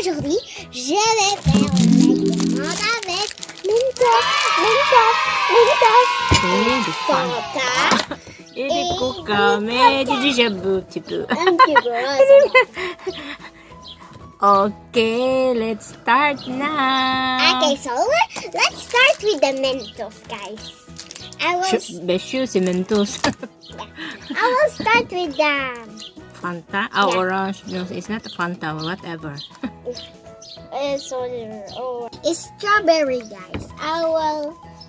aujourd'hui, je vais faire un viande avec Mentos, Et du Fanta Et du coca, mais du gingembre un petit peu. un petit peu. Okay, let's start now. Okay, so let's start with the Mentos, guys. Monsieur, c'est Mentos. I will start with the Fanta? Oh, Yeah. orange. No, it's not Fanta, whatever. it's strawberry, guys.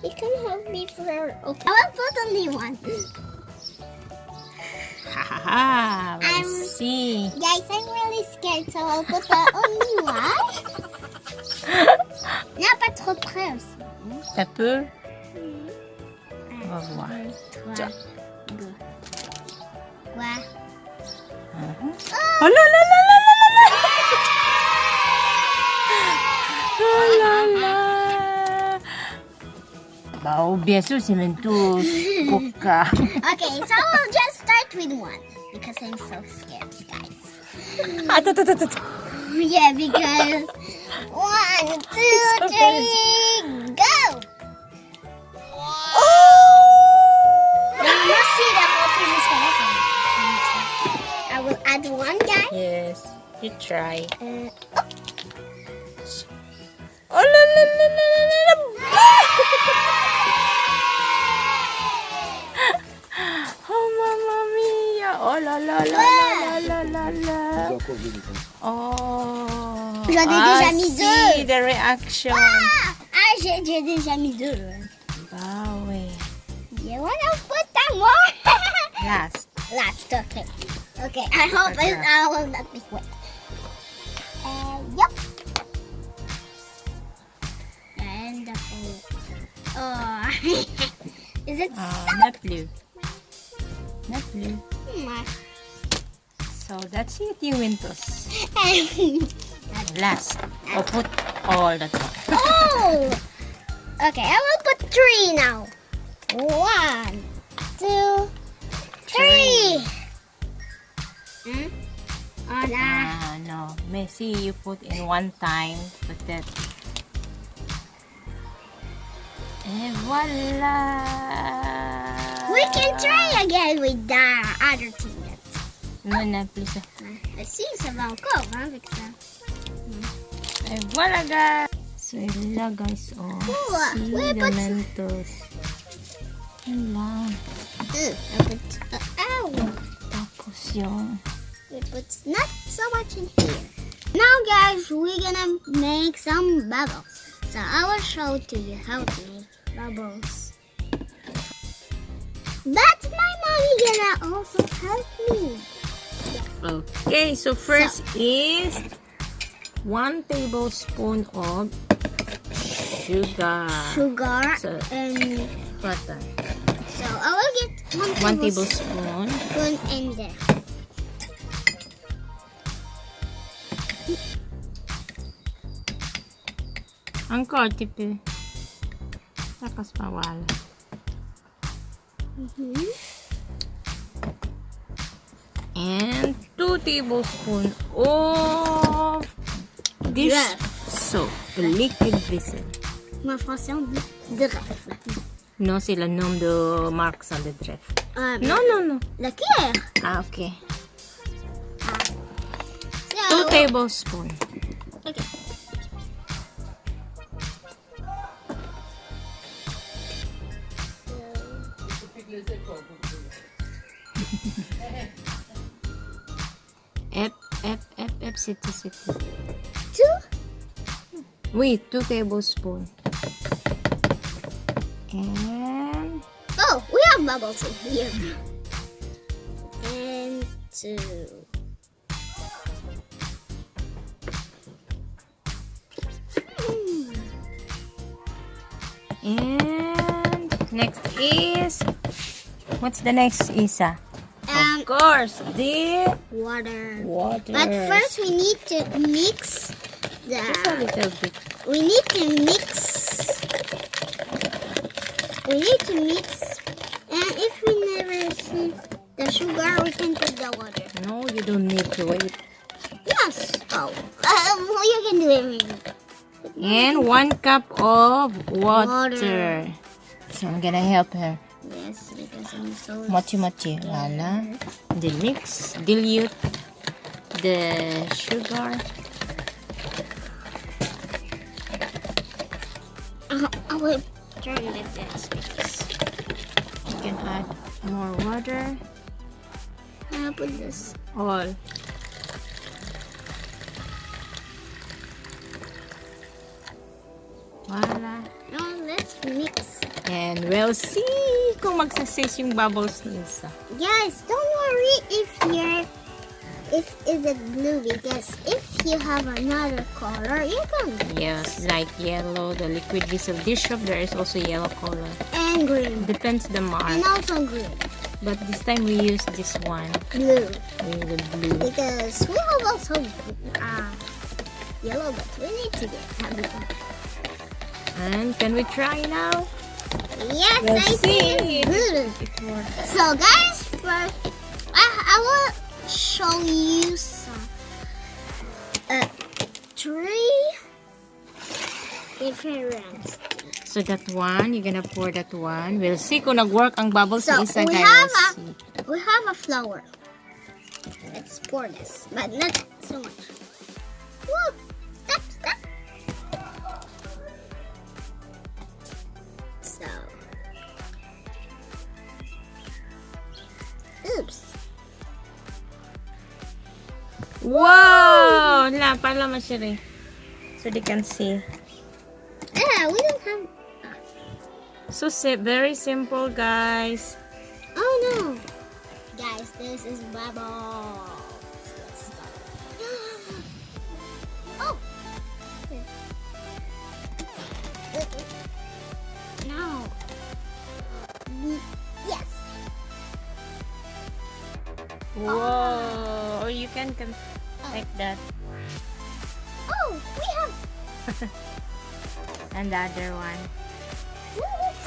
You can help me for. Okay. I will put only one. Ha, let's see. Guys, I'm really scared, so I'll put only one. Non, pas trop près aussi. T'as peur? On va voir. Trois, deux. Quoi? Oh là là là là là là là! Oh là là! Bah, oh, bien sûr, c'est Mentos. Coca. Okay, so I'll just start with one because I'm so scared, guys. Attends. Yeah, because 1, 2, 3, go! You must see the whole thing is gonna happen. I will add one, guys. Yes, you try. Oh. Oh la la la la la la! Oh mamma mia! Oh la la la la la la! Oh! J'en ai déjà mis see deux. the reaction. J'ai déjà mis deux. Ah oui. You wanna put that more? Last. Last, okay. Okay, I hope I will not be wet. Yep. And the oh, is it Not blue. Not blue. so? So that's it, you Mentos. Last. Oh, put all the top. Oh! Okay, I will put 3 now. 1, 2, 3. Oh, nah. No. Messi, you put in one time. Put that. Et voila! We can try again with the other thing. Non, plus. Si, ça va encore, hein, avec ça. Et voilà, guys! So, yun lang, guys. Oh, see we the put- Mentos. Yun lang. I put, ow. Tapos yung... We put not so much in here. Now, guys, we're gonna make some bubbles. So I will show to you how to make bubbles. But my mommy gonna also help me. Okay, so first is 1 tablespoon of sugar. Sugar So, and butter. so I will get 1 tablespoon. in there. Encore un petit peu. Ça passe pas, voilà. And 2 tablespoons of dish soap, liquid vessel. En français, on dit dref. Non, c'est le nom de marque sans de dref. Non. La cuillère. Ah, ok. 2 So, tablespoons. okay. C'était. 2. Oui, 2 tablespoons. And Oh, we have bubbles in here. And 2. And next is, what's the next, Isa? Of course, the Water. water. But first we need to mix Just a little bit. we need to mix. And if we never see the sugar, we can put the water. No, you don't need to wait. Yes. Oh, you can do everything. And 1 cup of water. Water. So I'm gonna help her. Yes, because I'm so Mochi. Wala. Then mix. Dilute the sugar. I will turn this because You can add more water. I'll put this. All. Wala. Now let's mix. And we'll see kung magsasays yung bubbles ni Isa. Guys, don't worry if is it blue, because if you have another color, you can Yes, like yellow, the liquid diesel dish soap, there is also yellow color. and green Depends the mark. and also green, But this time we use this one. blue, The blue. because we have also yellow, but we need to get blue. And can we try now? Yes, We'll I see. see blue. So guys, first I will show you some 3 different ranks. So that one, you're gonna pour that one. We'll see kung nag-work ang bubbles So ni Isa, we guys. have a flour. Let's pour this, but not so much. Woo! Stop. So, oops. Wow! La, pala masyari. So they can see. We don't have. So very simple, guys. Oh no, guys, this is bubble. Let's start. Oh. No. Yes. Whoa! Or you can like that. Oh, we have. And the other one.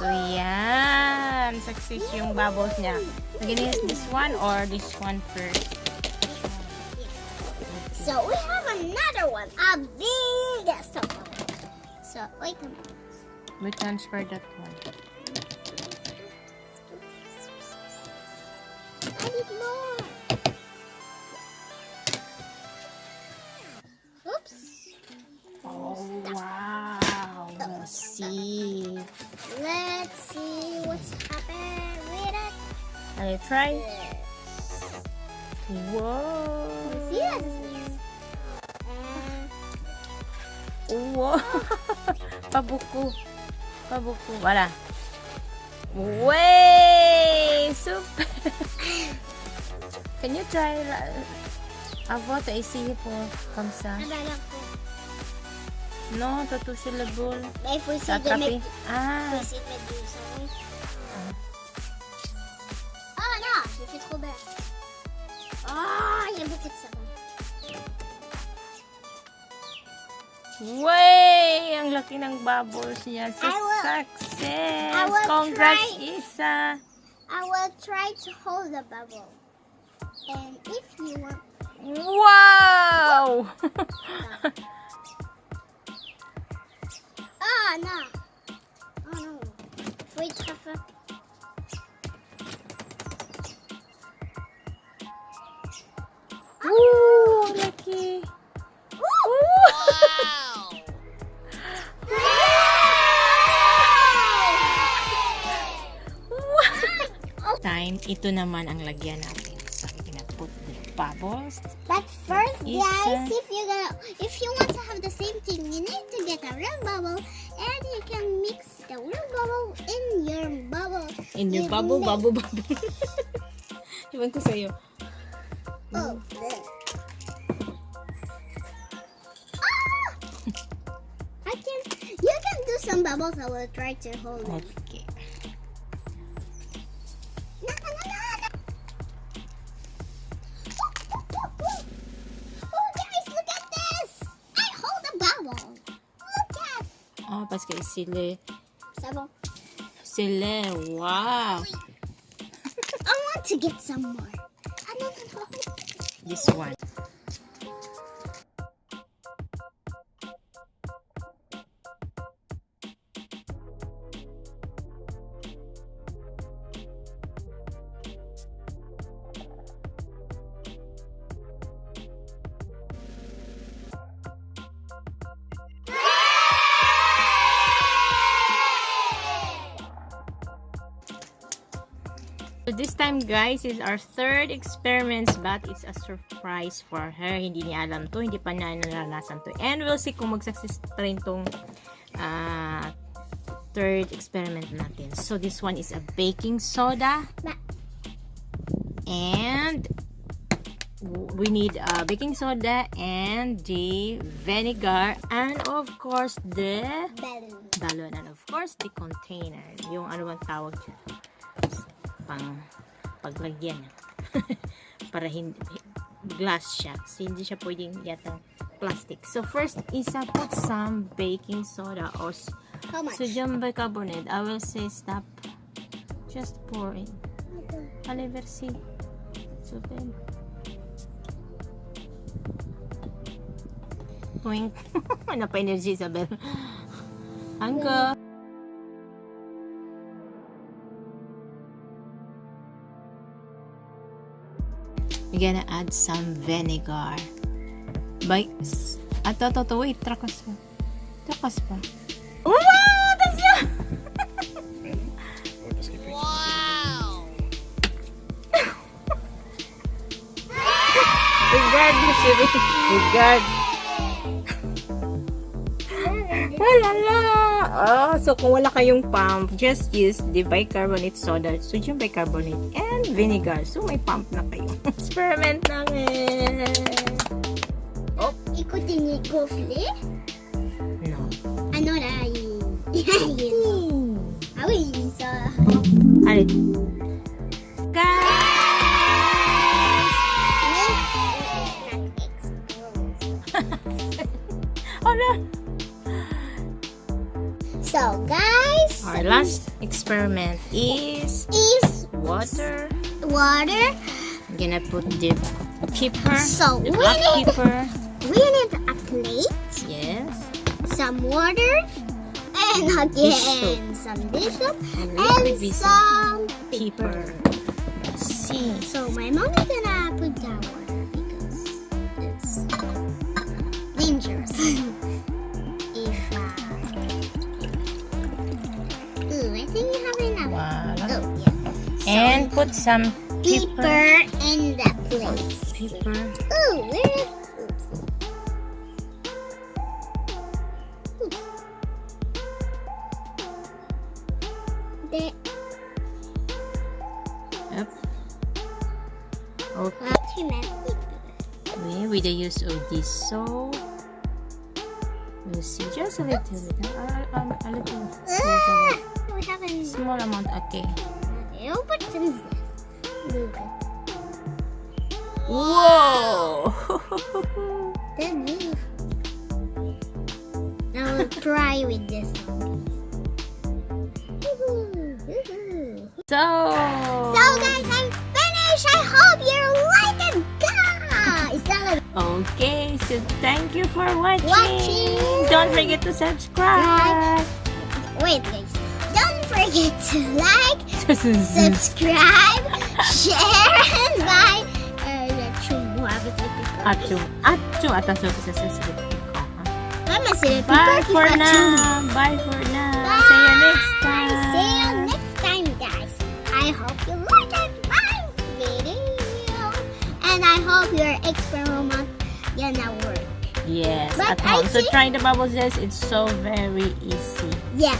So yan, success yung bubbles niya. So use this one or this one first. So we have another one, a biggest one. So wait a minute. We transfer that one. I need more. Oops. Oh wow! Let's see. Let's see what's happened with it. Are you try? Yes. Whoa! See that? Wow! Pabuko. Wala. Way! Super! Can you try? Avo, ta isihi po. Kamsa. Nabala ko. Non, t'as touché le boule. Mais il faut T'as essayer de attrapé. mettre, Ah! faut essayer de mettre du savon. Oh non, j'ai fait trop belle. Oh, il y a beaucoup de savon. Way! Ang laki ng bubbles niya. So I will success! Congrats, try. Isa! I will try to hold the bubble. And if you want... Wow! Oh no. Oh no. Faut être très fort. Ooh, lucky! Time, ito naman ang lagyan natin. So, we're gonna put the bubbles. But first, Isa. guys, if you want to have the same thing, you need to get a real bubble, and you can mix the real bubble in your bubble. In your You bubble. mix- Iwan ko sa'yo. Oh, there. Ah! You can do some bubbles. I will try to hold it. Okay. No. Oh, guys, look at this. I hold a bubble. Look at. Ah, parce que sile. Sabon. Sile. Wow! I want to get some more. This one. So this time guys is our third experiments, but it's a surprise for her. Hindi niya alam to, hindi pa niya naranasan to. And we'll see kung mag-success pa rin tong third experiment natin. So this one is a baking soda. And we need baking soda and the vinegar and of course the balloon and of course the container. Yung ano bang tawag dyan? Pang paglagyan. Para hindi glass siya. So hindi siya pwedeng yata plastic. So first is put some baking soda or sodium bicarbonate. I will say stop. Just pour in. Allez, merci. Super. Point. Napa-energy, Isabel. Uncle. We're gonna add some vinegar. Wait, trakas pa. Trakas pa. Wow! That's yun! Wow! Regard, regard. Oh, so kung wala kayong pump, just use the bicarbonate soda, sodium bicarbonate, and vinegar. So may pump na kayo. Experiment namin. Oh, ikutin ni Gofle? No. Ano na yun? Awi, isa. Alit. Guys! Oh no! So guys, Our last experiment is water. Water. I'm gonna put the pepper. So the black pepper. we need a plate, Yes. some water, and again some dish soap, and some Pepper. See. So my mom is gonna put down water because it's dangerous. If I think you have enough. Wow. Oh yeah. So And put some pepper in the plate. Pepper. Ooh, where? The Yep. Okay. With the use of this soap, we'll see just a little bit. A little. we haven't. Small amount. Okay. Oh, but some. Whoa! Then move. Now we'll try with this one. So guys, I'm finished. I hope you like it, guys. okay, so thank you for watching. Watching. Don't forget to subscribe. Wait, guys. Don't forget to like, subscribe, share, and buy. Bye for now. Bye for now. See you next time. See you next time, guys. I hope you liked my video, and I hope your experiment gonna work. Yes, But at home. So I see- trying the bubbles, yes, it's so very easy. Yeah.